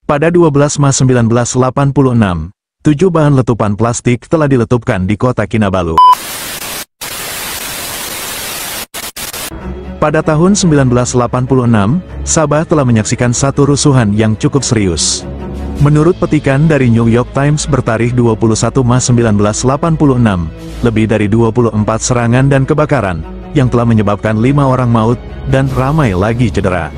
Pada 12 Maret 1986, 7 bahan letupan plastik telah diletupkan di kota Kinabalu. Pada tahun 1986, Sabah telah menyaksikan satu rusuhan yang cukup serius. Menurut petikan dari New York Times bertarikh 21 Maret 1986, lebih dari 24 serangan dan kebakaran, yang telah menyebabkan 5 orang maut, dan ramai lagi cedera.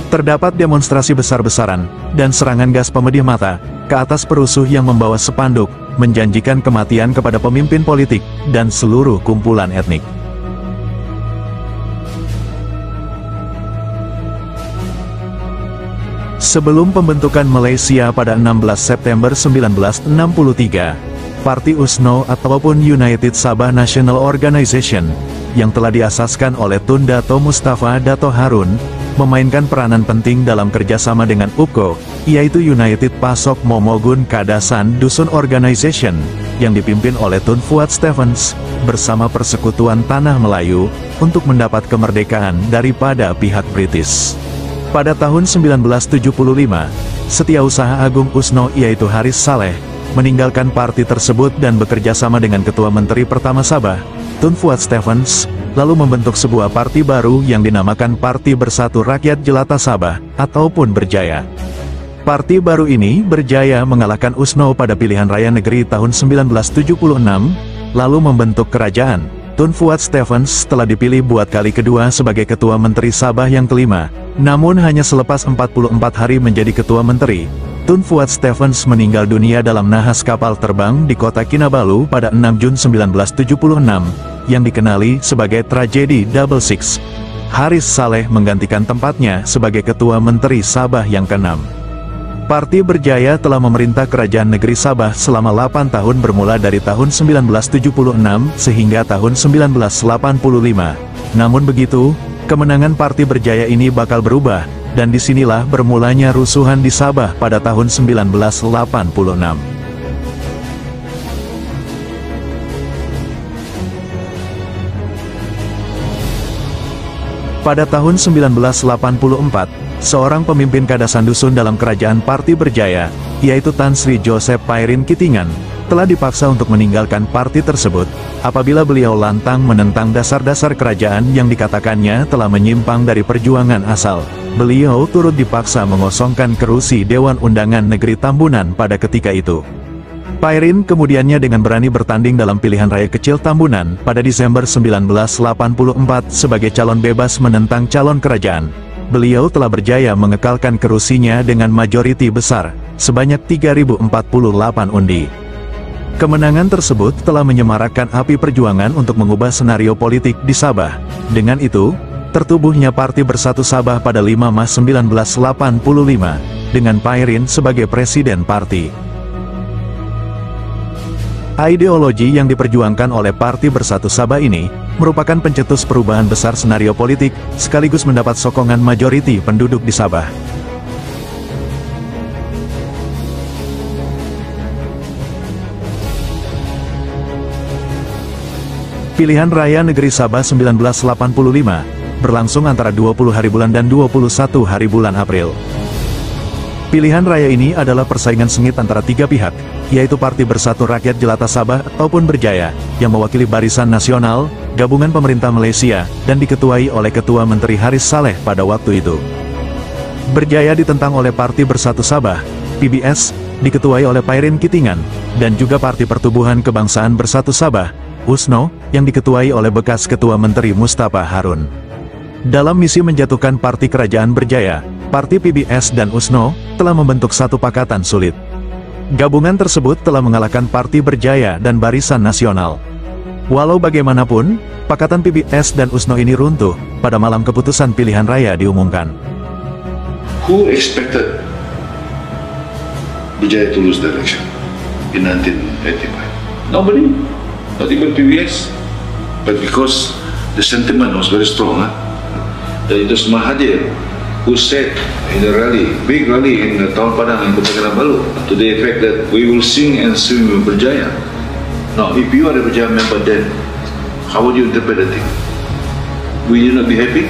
Terdapat demonstrasi besar-besaran, dan serangan gas pemedih mata, ke atas perusuh yang membawa spanduk, menjanjikan kematian kepada pemimpin politik, dan seluruh kumpulan etnik. Sebelum pembentukan Malaysia pada 16 September 1963, Parti USNO ataupun United Sabah National Organization, yang telah diasaskan oleh Tun Dato Mustafa Dato Harun, memainkan peranan penting dalam kerjasama dengan UPKO, yaitu United Pasok Momogun Kadasan Dusun Organization, yang dipimpin oleh Tun Fuad Stephens, bersama Persekutuan Tanah Melayu, untuk mendapat kemerdekaan daripada pihak British. Pada tahun 1975, Setiausaha Agung USNO yaitu Haris Saleh, meninggalkan parti tersebut dan bekerja sama dengan Ketua Menteri Pertama Sabah, Tun Fuad Stephens, lalu membentuk sebuah parti baru yang dinamakan Parti Bersatu Rakyat Jelata Sabah, ataupun Berjaya. Parti baru ini berjaya mengalahkan USNO pada pilihan raya negeri tahun 1976, lalu membentuk kerajaan. Tun Fuad Stephens telah dipilih buat kali kedua sebagai Ketua Menteri Sabah yang kelima, namun hanya selepas 44 hari menjadi Ketua Menteri, Tun Fuad Stephens meninggal dunia dalam nahas kapal terbang di kota Kinabalu pada 6 Jun 1976, yang dikenali sebagai tragedi Double Six. Haris Saleh menggantikan tempatnya sebagai Ketua Menteri Sabah yang ke-6. Parti Berjaya telah memerintah Kerajaan Negeri Sabah selama 8 tahun bermula dari tahun 1976 sehingga tahun 1985. Namun begitu, kemenangan Parti Berjaya ini bakal berubah, dan disinilah bermulanya rusuhan di Sabah pada tahun 1986. Pada tahun 1984, seorang pemimpin Kadasan Dusun dalam kerajaan Parti Berjaya, yaitu Tan Sri Joseph Pairin Kitingan, telah dipaksa untuk meninggalkan parti tersebut, apabila beliau lantang menentang dasar-dasar kerajaan yang dikatakannya telah menyimpang dari perjuangan asal. Beliau turut dipaksa mengosongkan kerusi Dewan Undangan Negeri Tambunan pada ketika itu. Pairin kemudiannya dengan berani bertanding dalam pilihan raya kecil Tambunan pada Desember 1984 sebagai calon bebas menentang calon kerajaan. Beliau telah berjaya mengekalkan kerusinya dengan majoriti besar, sebanyak 3.048 undi. Kemenangan tersebut telah menyemarakkan api perjuangan untuk mengubah senario politik di Sabah. Dengan itu, tertubuhnya Parti Bersatu Sabah pada 5 Maret 1985, dengan Pairin sebagai presiden parti. Ideologi yang diperjuangkan oleh Parti Bersatu Sabah ini, merupakan pencetus perubahan besar senario politik, sekaligus mendapat sokongan majoriti penduduk di Sabah. Pilihan Raya Negeri Sabah 1985, berlangsung antara 20 hari bulan dan 21 hari bulan April. Pilihan raya ini adalah persaingan sengit antara 3 pihak, yaitu Parti Bersatu Rakyat Jelata Sabah ataupun Berjaya, yang mewakili Barisan Nasional, Gabungan Pemerintah Malaysia, dan diketuai oleh Ketua Menteri Haris Saleh pada waktu itu. Berjaya ditentang oleh Parti Bersatu Sabah, PBS, diketuai oleh Pairin Kitingan, dan juga Parti Pertubuhan Kebangsaan Bersatu Sabah, USNO, yang diketuai oleh bekas Ketua Menteri Mustafa Harun. Dalam misi menjatuhkan Parti Kerajaan Berjaya, Parti PBS dan USNO telah membentuk satu pakatan sulit. Gabungan tersebut telah mengalahkan Parti Berjaya dan Barisan Nasional. Walau bagaimanapun, pakatan PBS dan USNO ini runtuh pada malam keputusan pilihan raya diumumkan. Who expected Berjaya to lose the election in 1985? Nobody, not even PBS. But because the sentiment was very strong, that it was Mahathir who said in a rally, big rally in Tahun Padang in Kota Kinabalu, to the effect that we will sing and swim with Berjaya. Now, if you are a Berjaya member, then how would you interpret the thing? Will you not be happy?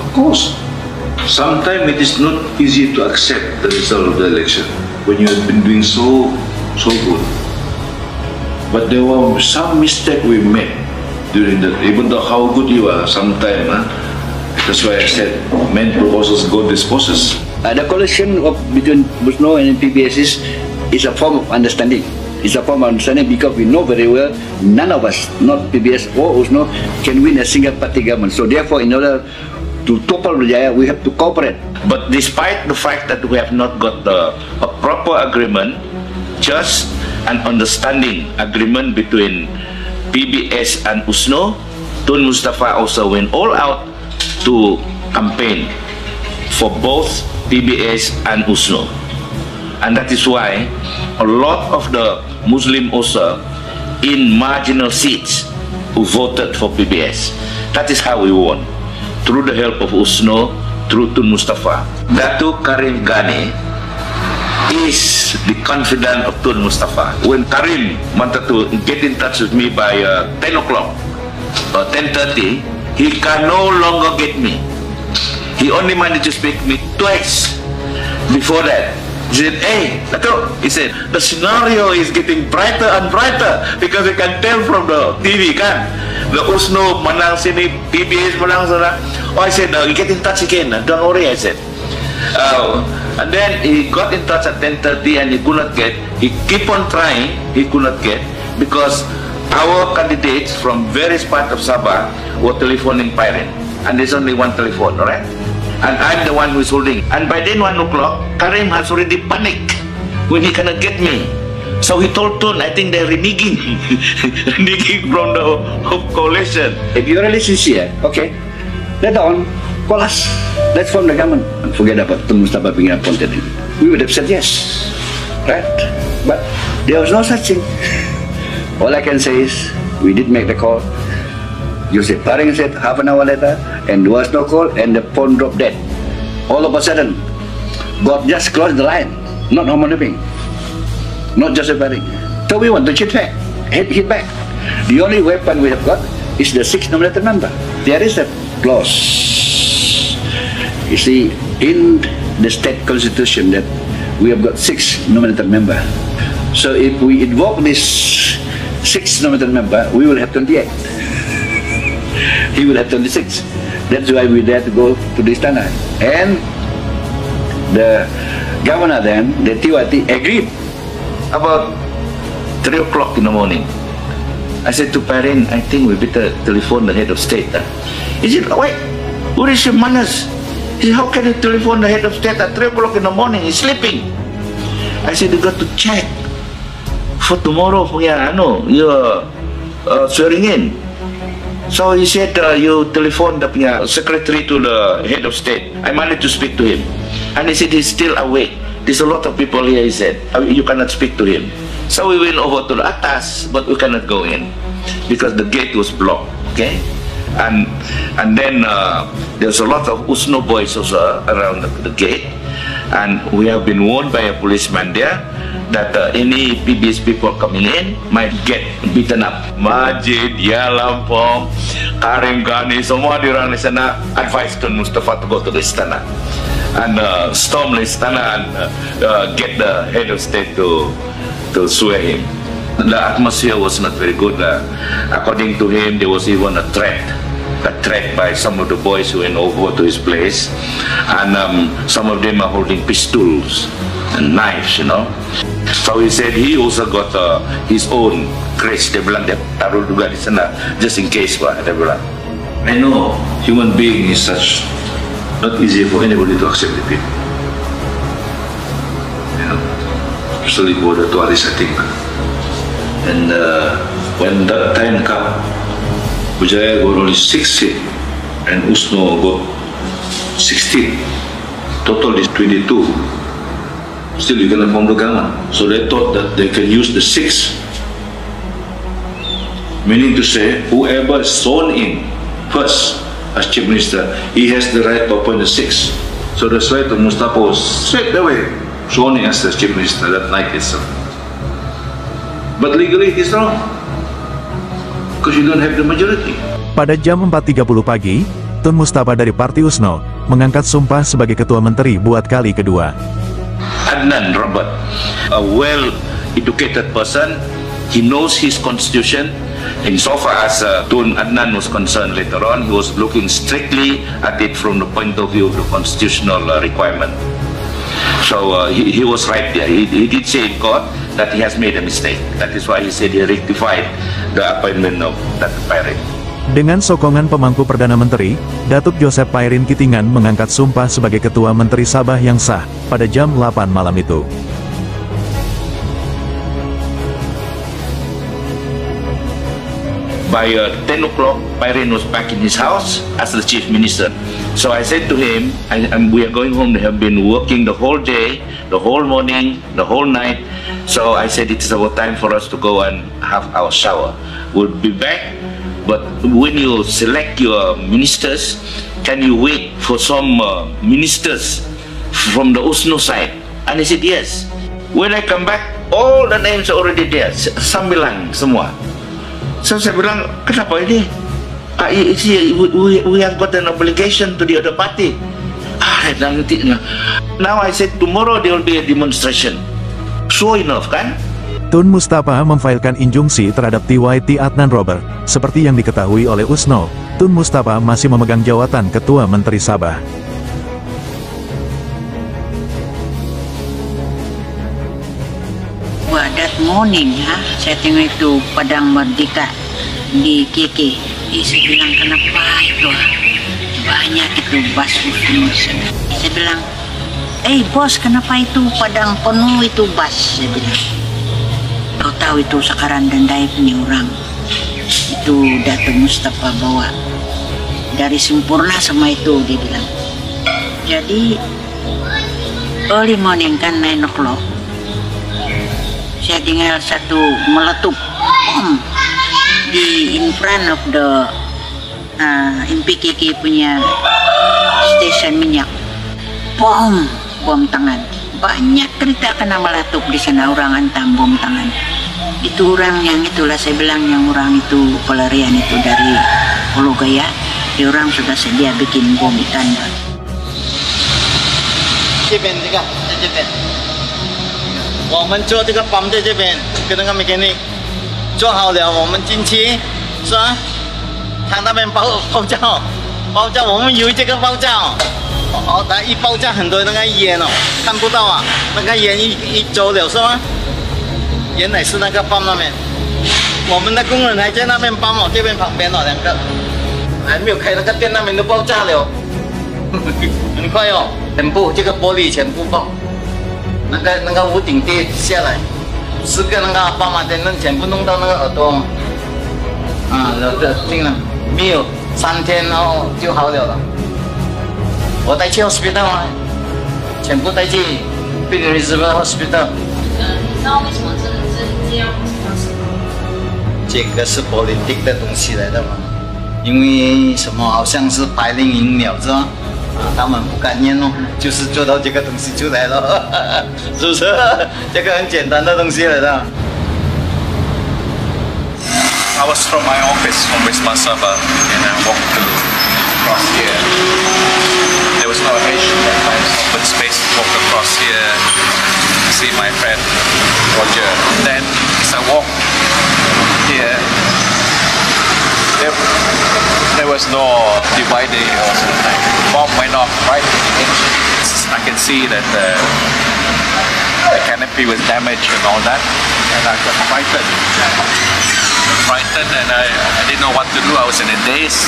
Of course. Sometimes it is not easy to accept the result of the election when you have been doing so good. But there were some mistake we made during that, even though how good you are, sometimes, that's why I said, main proposals go this process. The coalition between USNO and PBS is a form of understanding. It's a form of understanding because we know very well none of us, not PBS or USNO, can win a single party government. So therefore, in order to topple Berjaya, we have to cooperate. But despite the fact that we have not got a proper agreement, just an understanding agreement between PBS and USNO, Tun Mustafa also went all out to campaign for both PBS and USNO. And that is why a lot of the Muslim also in marginal seats who voted for PBS. That is how we won, through the help of USNO, through Tun Mustafa. Datuk Karim Ghani is the confidant of Tun Mustafa. When Karim wanted to get in touch with me by 10 o'clock or 10:30, he can no longer get me. He only managed to speak to me twice before that. He said, "Hey, Datuk," he said, "the scenario is getting brighter and brighter because we can tell from the TV, kan? The USNO menang sini, PBS menang sana." Oh, I said, "You get in touch again, don't worry," I said. And then he got in touch at 10:30 and he could not get. He keep on trying, he could not get because our candidates from various parts of Sabah were telephoning Pyren, and there's only one telephone, alright? And I'm the one who's holding. And by then 1 o'clock, Karim has already panicked when he cannot get me. So he told Tun, I think they're reneging, reneging from the coalition. If you're really sincere, okay, later on, call us. Let's form the government. And forget about Tun Mustafa being appointed. We would have said yes, right? But there was no such thing. All I can say is, we did make the call. Yusuf Paring said half an hour later, and there was no call, and the phone dropped dead. All of a sudden, God just closed the line, not Homo Living, not Joseph Paring. So we want to hit back. The only weapon we have got is the 6th nominated member. There is a clause. You see, in the state constitution that we have got 6 nominated member. So if we invoke this 6th nominated member, we will have 28. He will have 26. That's why we dare to go to the istana. And the governor then, the Tiwati, agreed. About 3 o'clock in the morning, I said to Pyren, I think we better telephone the head of state. He said, wait, where is your manners? He said, how can you telephone the head of state at 3 o'clock in the morning? He's sleeping. I said, you got to check for tomorrow for your swearing in. So he said, you telephone the secretary to the head of state. I managed to speak to him. And he said, he's still awake. There's a lot of people here, he said. You cannot speak to him. So we went over to the atas, but we cannot go in because the gate was blocked, okay? And then there's a lot of USNO boys also around the gate. And we have been warned by a policeman there that any PBS people coming in might get beaten up. Majid, Yalampong, Karim Ghani, semua dirang di sana advise Tun Mustafa to go to the istana and storm the istana and get the head of state to swear him. The atmosphere was not very good. According to him, there was even a threat by some of the boys who went over to his place, and some of them are holding pistols and knives, So he said he also got his own crèche. Dia bilang dia taruh juga di sana just in case, Pak. Dia bilang. I know human being is such not easy for anybody to accept defeat. Especially for the tourists, I think. And when that time comes, Berjaya got only 6 seats and USNO got 16. Total is 22. Still you cannot form the government. So they thought that they can use the 6. Meaning to say, whoever is sworn in first as Chief Minister, he has the right to appoint the 6. So that's why Tun Mustafa was straight away sworn in as the Chief Minister that night itself. But legally it is wrong, because you don't have the majority. Pada jam 4.30 pagi, Tun Mustafa dari Parti USNO mengangkat Sumpah sebagai Ketua Menteri buat kali kedua. Adnan Robert, a well-educated person, he knows his constitution. Insofar as Tun Adnan was concerned later on, he was looking strictly at it from the point of view of the constitutional requirement. So he was right there. He did say in court that he has made a mistake. That is why he said he rectified the appointment of Datuk Pairin. Dengan sokongan pemangku Perdana Menteri, Datuk Joseph Pairin Kitingan mengangkat Sumpah sebagai Ketua Menteri Sabah yang sah pada jam 8 malam itu. By 10 o'clock, Pairin was back in his house as the chief minister. So I said to him, we are going home. They have been working the whole day, the whole morning, the whole night. So I said it is about time for us to go and have our shower. We'll be back, but when you select your ministers, can you wait for some ministers from the USNO side? And he said yes. When I come back, all the names are already there. Sambilang semua. So saya bilang, kenapa ini? We have got an obligation to the other party. Now I said tomorrow there will be a demonstration. Sure enough, kan? Tun Mustapa memfailkan injunksi terhadap TYT Adnan Robert. Seperti yang diketahui oleh USNO, Tun Mustapa masih memegang jawatan Ketua Menteri Sabah. That morning, saya tengok itu Padang Merdeka di KK. Saya bilang, kenapa itu? Banyak itu bas USNO. Saya bilang, bos, kenapa itu Padang penuh itu bas? Saya bilang, kau tahu itu Sakaran dan Dai punya orang. Itu Datuk Mustapa bawa dari Sempurna sama itu, dia bilang. Jadi, early morning kan 9 o'clock. Saya tinggal satu meletup bom di in front of the MPKK punya stesen minyak. Bom tangan. Banyak kereta kena meletup di sana, orang hantam bom tangan. Itu orang yang itulah saya bilang, yang orang itu pelarian itu dari Pulau Gaya. Dia orang sudah sedia bikin bom ikan. 这边这个在这边。 我们做这个泵在这边，跟那个 mechanic 做好了，我们进去是吧？他那边爆炸，我们以为这个爆炸，它一爆炸很多那个烟哦，看不到啊，那个烟一走了是吗？原来是那个泵那边，我们的工人还在那边泵哦，这边旁边哦两个，还没有开那个店那边都爆炸了，很快哦，全部这个玻璃全部爆。 那个屋顶跌下来，4个那个爸妈的人全部弄到那个耳朵，定了，没有3天然后就好了。我带去 hospital 啊，全部带去 Big Reservoir Hospital。你知道为什么这样发生吗？这个是 politic 的东西来的嘛，因为什么好像是白领赢了是吧？ 他们不甘愿哦，就是做到这个东西出来了，是不是？这个很简单的东西来的。I was from my office from Wisma Sabah and I walked across here. There was no occasion that I had open space to walk across here to see my friend Roger. Then as I walked here, there was no divider or something. Bomb went off right in the edge. I can see that the canopy was damaged and all that, and I got frightened. And I didn't know what to do. I was in a daze.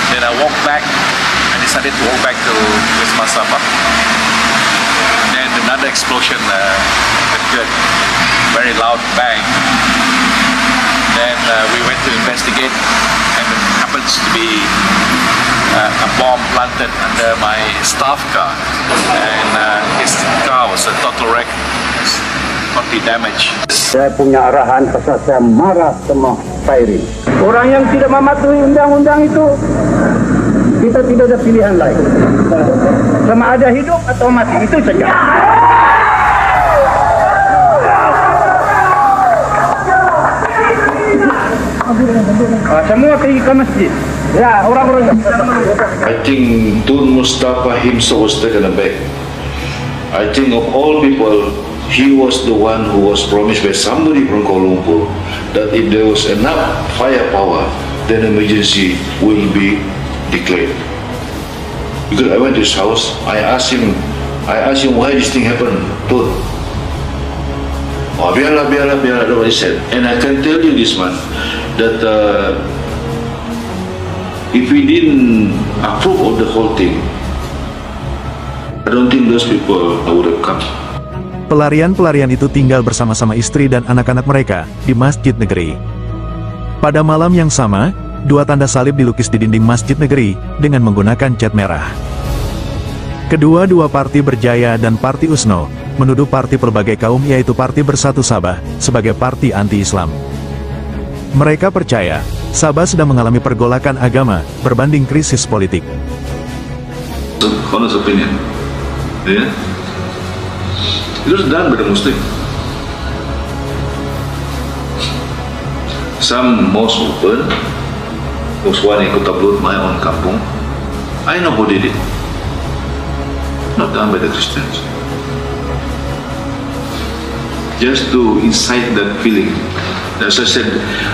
Then I walked back. I decided to walk back to Wisma Sabah. Then another explosion occurred. Very loud bang. Then we went to investigate, and it happens to be a bomb planted under my staff car, and his car was a total wreck, totally damaged. Saya punya arahan pasal saya marah sama Pairin. Orang yang tidak mematuhi undang-undang itu, kita tidak ada pilihan lain. Sama ada hidup atau mati, itu saja. Semua pergi ke masjid. Ya, orang-orang. I think Tun Mustafa himself was taken aback. I think of all people, he was the one who was promised by somebody from Kuala Lumpur that if there was enough firepower, then emergency will be declared. Because I went to his house, I asked him why this thing happened. Tun. Oh, biarlah, that's what he said. And I can tell you this man, that if we didn't approve of the whole thing, I don't think those people would have come. Pelarian-pelarian itu tinggal bersama-sama istri dan anak-anak mereka di Masjid Negeri. Pada malam yang sama, 2 tanda salib dilukis di dinding Masjid Negeri dengan menggunakan cat merah. Kedua-dua parti Berjaya dan Parti USNO menuduh parti pelbagai kaum yaitu Parti Bersatu Sabah sebagai parti anti-Islam. Mereka percaya Sabah sedang mengalami pergolakan agama berbanding krisis politik. Honest opinion, yeah? It was done by the Muslim. Some mosques open. Mosque one in Kota Blut, my own kampung. I know who did it. Not done by the Christians. Just to incite that feeling. As I said,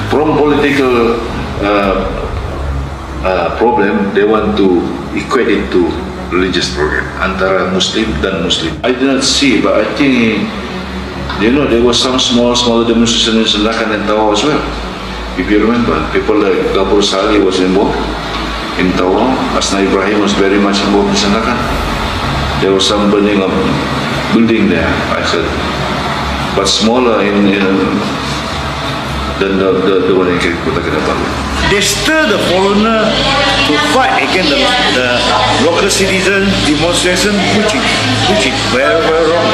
from political problem, they want to equate it to religious program antara Muslim dan Muslim. I did not see, but I think, you know, there was some smaller demonstrations in Selakan and Tawau as well. If you remember, people like Gabor Sali was involved in Tawau. Asna Ibrahim was very much involved in Selakan. There was some burning of building there, I said, but smaller than the one in Kota Kinabalu. They stir the foreigner to fight against the local citizen demonstration, which is very, very wrong.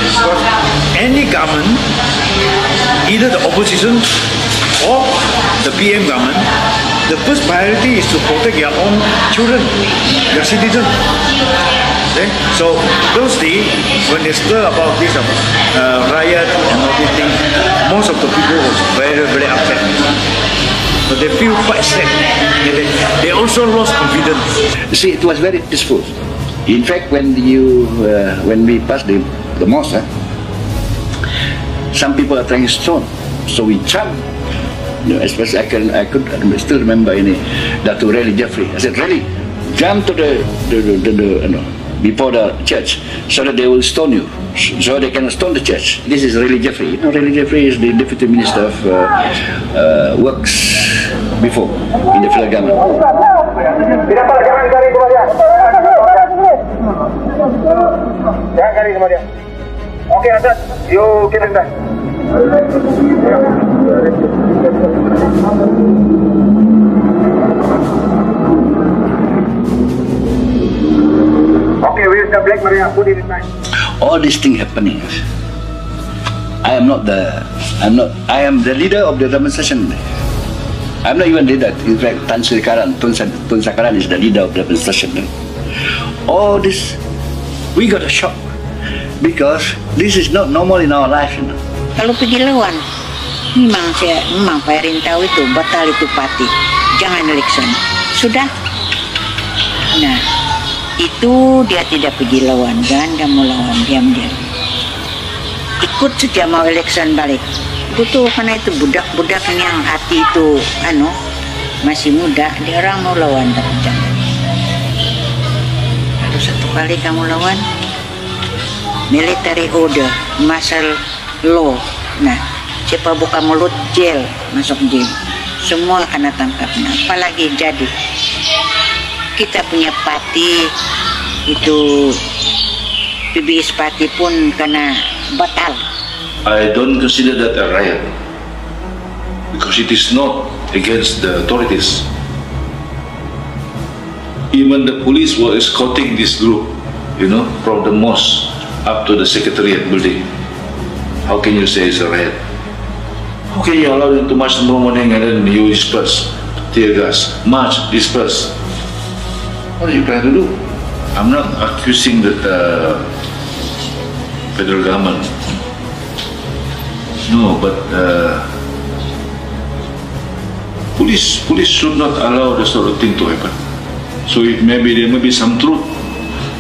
Because any government, either the opposition or the PM government, the first priority is to protect your own children, your citizens. Okay? So those days, when they stir about this riot and all these things, most of the people was very, very upset. But they feel quite sad. They also lost confidence. You see, it was very peaceful. In fact, when we passed the mosque, some people are throwing stone. So we jumped. You know, especially I could still remember Dato' Rally Jeffrey. I said, Rally, jump to the before the church, so that they will stone you, so they can stone the church. This is Rally Jeffrey. You know, Rally Jeffrey is the Deputy Minister of Works before in the federal government. Okay, Asad, you kill him back. Okay, where's the Black Maria? Put it inside. All these things happening. I am the leader of the demonstration. I'm not even leader. In fact, Tun Sakaran is the leader of the demonstration. All this, we got a shock because this is not normal in our life. You know? Kalau pergi lawan, memang Pak Erin tahu itu batal itu parti, jangan election. Sudah. Nah, itu dia tidak pergi lawan, jangan kamu lawan, diam-diam. Ikut saja mau election balik. Betul, karena itu budak-budak yang hati itu masih muda, dia orang mau lawan tapi jangan. Lalu satu kali kamu lawan, military order, martial law. Nah, siapa buka mulut jail, masuk jail. Semua kena tangkap. Nah, apalagi jadi kita punya parti itu PBS parti pun kena batal. I don't consider that a riot because it is not against the authorities. Even the police were escorting this group, you know, from the mosque up to the secretariat building. How can you say it's a riot? How can you allow them to march tomorrow morning and then you disperse, tear gas, march, disperse? What are you trying to do? I'm not accusing the federal government. No, but police should not allow the sort of thing to happen. So there may be some truth,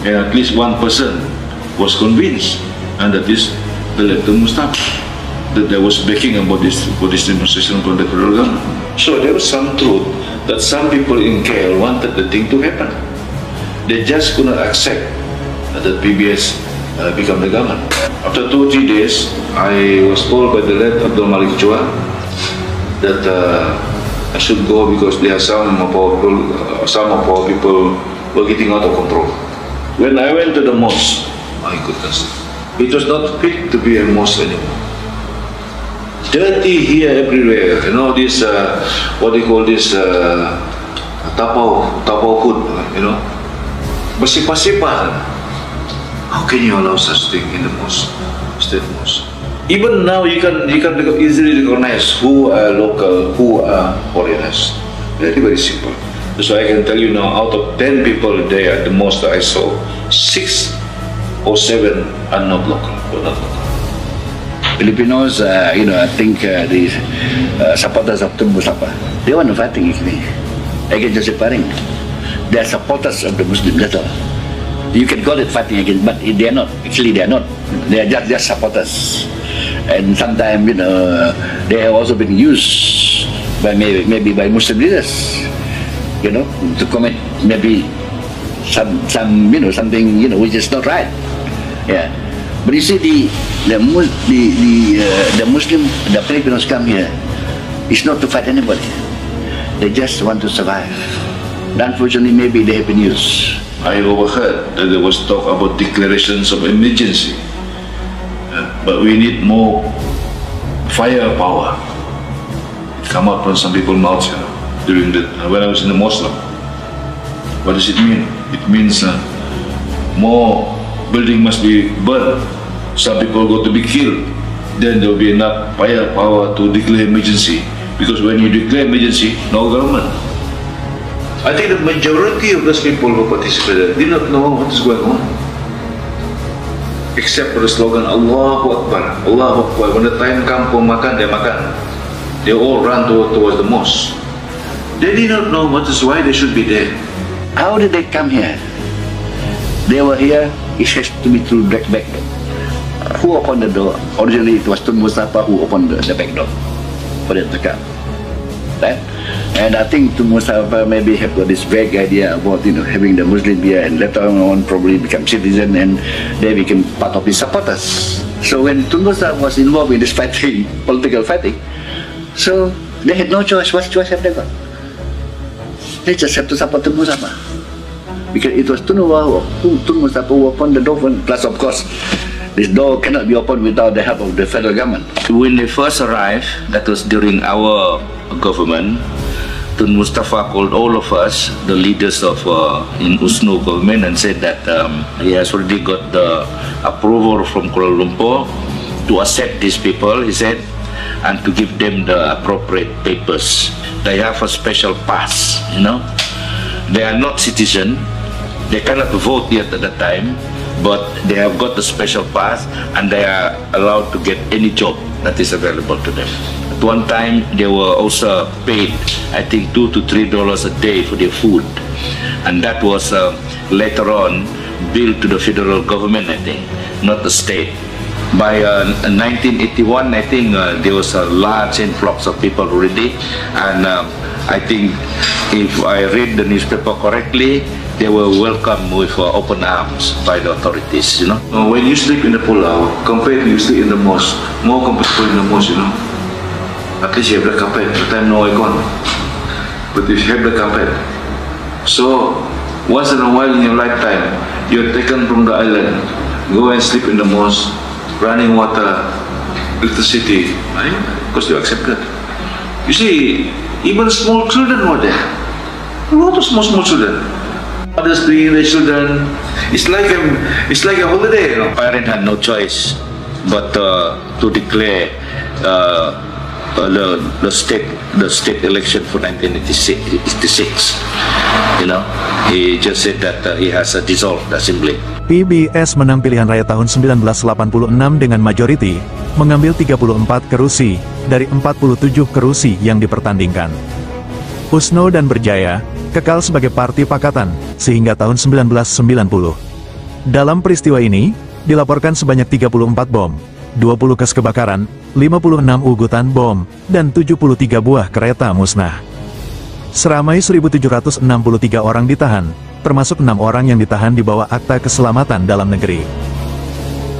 and at least one person was convinced, and that is the late Tun Mustafa, that there was backing about this demonstration from the federal government. So there was some truth that some people in KL wanted the thing to happen. They just could not accept that PBS become the government. After 2 or 3 days, I was told by the late Abdul Malik Chua that I should go because there are some of our people were getting out of control. When I went to the mosque, my goodness, it was not fit to be a mosque anymore. Dirty here everywhere. You know this what they call this tapau food. You know, bersipah-sipah. How can you allow such thing in the mosque, state mosque? Even now you can easily recognize who are local, who are foreigners. Very simple. So I can tell you now, out of 10 people there at the mosque that I saw, 6 or 7 are not local. Filipinos, I think the supporters of Tun Mustafa, they want to fighting me against Joseph Paring. They are supporters of the Muslim, that's all. You can call it fighting against, but they are not. Actually, they are not. They are just supporters. And sometimes, they have also been used by maybe by Muslim leaders, to commit maybe something which is not right. Yeah. But you see, the Muslim, the Filipinos come here, is not to fight anybody. They just want to survive. And unfortunately, maybe they have been used. I overheard that there was talk about declarations of emergency, but we need more firepower. It come out from some people's mouths, during when I was in the mosque. What does it mean? It means more building must be burned. Some people got to be killed. Then there will be enough firepower to declare emergency. Because when you declare emergency, no government. I think the majority of those people who participated did not know what is going on, except for the slogan Allahu Akbar, Allahu Akbar. When the time comes for makan, they makan. They all run towards the mosque. They did not know why they should be there. How did they come here? They were here. It has to be through the back door. Who opened the door? Originally, it was Tun Mustafa who opened the back door for them to come. Right? And I think Tun Mustafa maybe have got this vague idea about having the Muslim here, and later on probably become citizen, and they became part of his supporters. So when Tun Mustafa was involved in this fighting, political fighting, so they had no choice. What choice have they got? They just have to support Tun Mustafa, because it was Tun Mustafa who opened the door. Plus, of course, this door cannot be opened without the help of the federal government. When they first arrived, that was during our government, Tun Mustafa called all of us, the leaders of in USNO government, and said that he has already got the approval from Kuala Lumpur to accept these people, he said, and to give them the appropriate papers. They have a special pass, They are not citizen, they cannot vote yet at that time, but they have got the special pass, and they are allowed to get any job that is available to them. At one time, they were also paid, I think, $2 to $3 a day for their food, and that was later on billed to the federal government, I think, not the state. By 1981, I think there was a large influx of people already, and I think if I read the newspaper correctly, they were welcomed with open arms by the authorities, When you sleep in the pulau, compared to you sleep in the mosque, more comfortable in the mosque, At least you have the carpet, the time no aircon. But if you have the carpet, so once in a while in your lifetime, you're taken from the island, go and sleep in the mosque, running water, electricity, because you accepted. You see, even small children were there. A lot of small children. Others bringing their children. It's like a holiday, Parents had no choice but to declare the state election for 1986. He just said that he has dissolved the assembly. PBS menang pilihan raya tahun 1986 dengan majority, mengambil 34 kursi dari 47 kursi yang dipertandingkan. USNO dan Berjaya kekal sebagai parti pakatan sehingga tahun 1990. Dalam peristiwa ini, dilaporkan sebanyak 34 bom, 20 kes kebakaran, 56 ugutan bom, dan 73 buah kereta musnah. Seramai 1.763 orang ditahan, termasuk 6 orang yang ditahan di bawah Akta Keselamatan Dalam Negeri.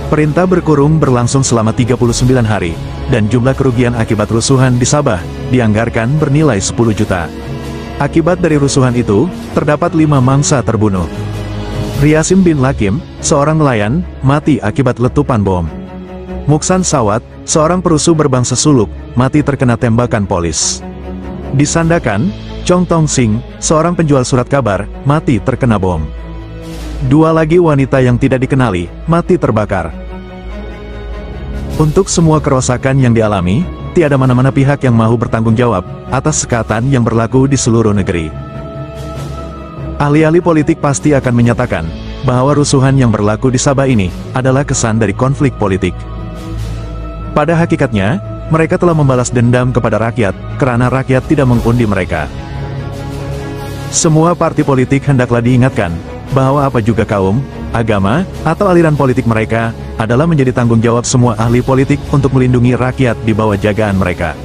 Perintah berkurung berlangsung selama 39 hari, dan jumlah kerugian akibat rusuhan di Sabah dianggarkan bernilai 10 juta. Akibat dari rusuhan itu, terdapat 5 mangsa terbunuh. Riasim bin Lakim, seorang nelayan, mati akibat letupan bom. Muksan Sawat, seorang perusuh berbangsa Suluk, mati terkena tembakan polis. Di Sandakan, Chong Tong Sing, seorang penjual surat kabar, mati terkena bom. 2 lagi wanita yang tidak dikenali, mati terbakar. Untuk semua kerusakan yang dialami, tiada mana-mana pihak yang mau bertanggung jawab atas sekatan yang berlaku di seluruh negeri. Ahli-ahli politik pasti akan menyatakan bahwa rusuhan yang berlaku di Sabah ini adalah kesan dari konflik politik. Pada hakikatnya, mereka telah membalas dendam kepada rakyat karena rakyat tidak mengundi mereka. Semua parti politik hendaklah diingatkan bahwa apa juga kaum, agama, atau aliran politik mereka adalah menjadi tanggung jawab semua ahli politik untuk melindungi rakyat di bawah jagaan mereka.